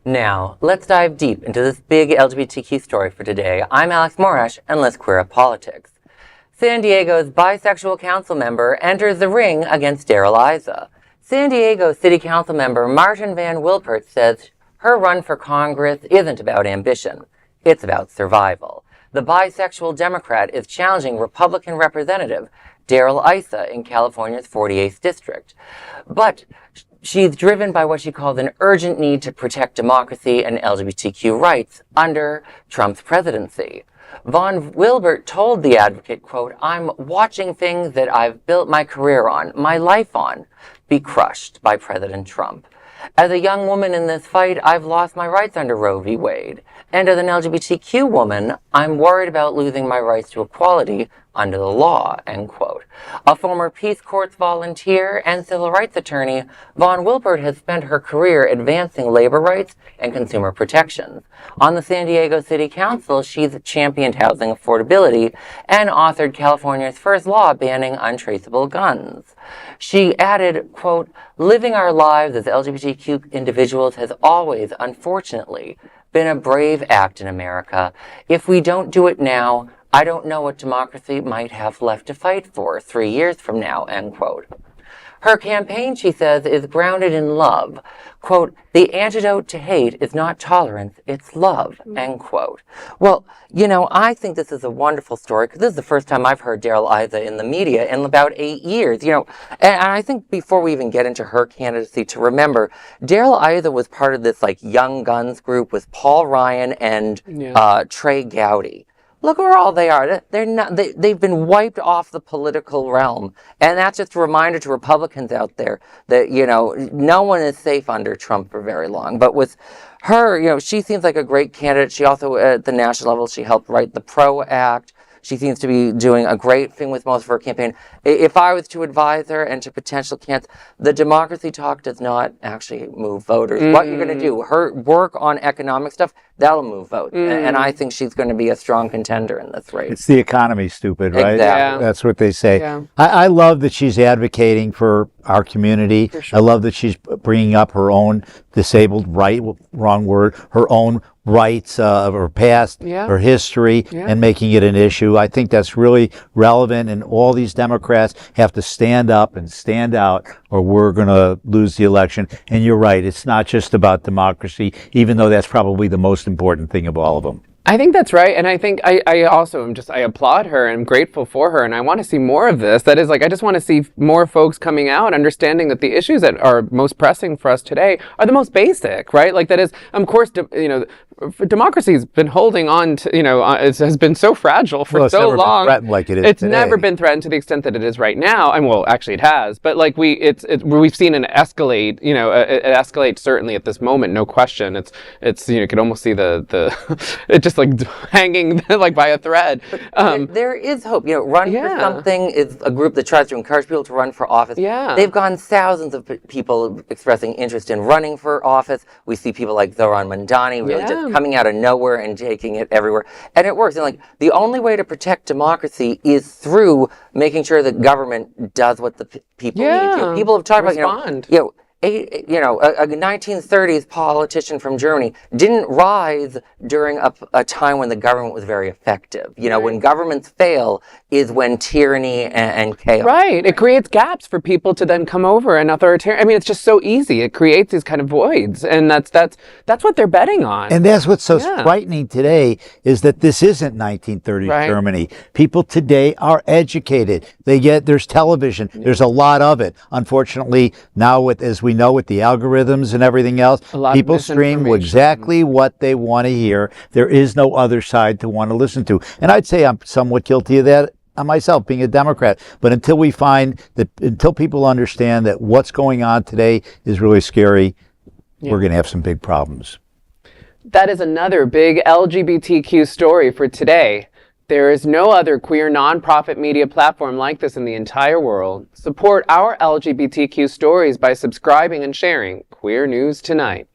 Now, let's dive deep into this big LGBTQ story for today. I'm Alex Morash, and let's queer up politics. San Diego's bisexual council member enters the ring against Darrell Issa. San Diego City Council member Martin Van Wilpert says her run for Congress isn't about ambition. It's about survival. The bisexual Democrat is challenging Republican Representative Darrell Issa in California's 48th district. But she's driven by what she calls an urgent need to protect democracy and LGBTQ rights under Trump's presidency. Von Wilpert told the advocate, quote, "I'm watching things that I've built my career on, my life on, be crushed by President Trump. As a young woman in this fight, I've lost my rights under Roe v. Wade. And as an LGBTQ woman, I'm worried about losing my rights to equality under the law," end quote. A former Peace Corps volunteer and civil rights attorney, Von Wilpert has spent her career advancing labor rights and consumer protections. On the San Diego City Council, she's championed housing affordability and authored California's first law banning untraceable guns. She added, quote, "Living our lives as LGBTQ individuals has always, unfortunately, been a brave act in America. If we don't do it now, I don't know what democracy might have left to fight for 3 years from now," end quote. Her campaign, she says, is grounded in love. Quote, "The antidote to hate is not tolerance, it's love," end quote. Well, I think this is a wonderful story because this is the first time I've heard Darrell Issa in the media in about 8 years, and I think before we even get into her candidacy to remember, Darrell Issa was part of this Young Guns group with Paul Ryan and Trey Gowdy. Look where all they are. They've been wiped off the political realm. And that's just a reminder to Republicans out there that, no one is safe under Trump for very long. But with her, she seems like a great candidate. She also, at the national level, she helped write the PRO Act. She seems to be doing a great thing with most of her campaign. If I was to advise her and to potential candidates, the democracy talk does not actually move voters. What you're going to do, her work on economic stuff, that'll move votes. And I think she's going to be a strong contender in this race. It's the economy, stupid, right? Exactly. Yeah. That's what they say. Yeah. I love that she's advocating for our community. Sure. I love that she's bringing up her own disabled wrong word, her own rights of her past, her history, and making it an issue. I think that's really relevant, and all these Democrats have to stand up and stand out or we're going to lose the election. And you're right, it's not just about democracy, even though that's probably the most important thing of all of them. I think that's right. And I think I also am I applaud her and I'm grateful for her. And I want to see more of this. That is I just want to see more folks coming out, understanding that the issues that are most pressing for us today are the most basic, right? That is, of course, democracy has been holding on to, it has been so fragile for so long. Been threatened like it is It's today. never been threatened to the extent that it is right now. And well, actually it has, but we've seen an escalate, it escalates certainly at this moment, no question. It's you could almost see it just hanging by a thread. There is hope. Run for Something is a group that tries to encourage people to run for office. Yeah. They've gone thousands of people expressing interest in running for office. We see people like Zoran Mandani really just coming out of nowhere and taking it everywhere. And it works. And the only way to protect democracy is through making sure that government does what the people need to. People have talked Respond. about, a 1930s politician from Germany didn't rise during a time when the government was very effective. When governments fail is when tyranny and chaos. Right. It creates gaps for people to then come over and authoritarian. It's just so easy. It creates these kind of voids, and that's what they're betting on. And that's what's so frightening today is that this isn't 1930s Germany. People today are educated. There's television. There's a lot of it. Unfortunately, now as we know with the algorithms and everything else, people stream exactly what they want to hear. There is no other side to want to listen to. And I'd say I'm somewhat guilty of that myself, being a Democrat. But until people understand that what's going on today is really scary, we're going to have some big problems. That is another big LGBTQ story for today. There is no other queer nonprofit media platform like this in the entire world. Support our LGBTQ stories by subscribing and sharing Queer News Tonight.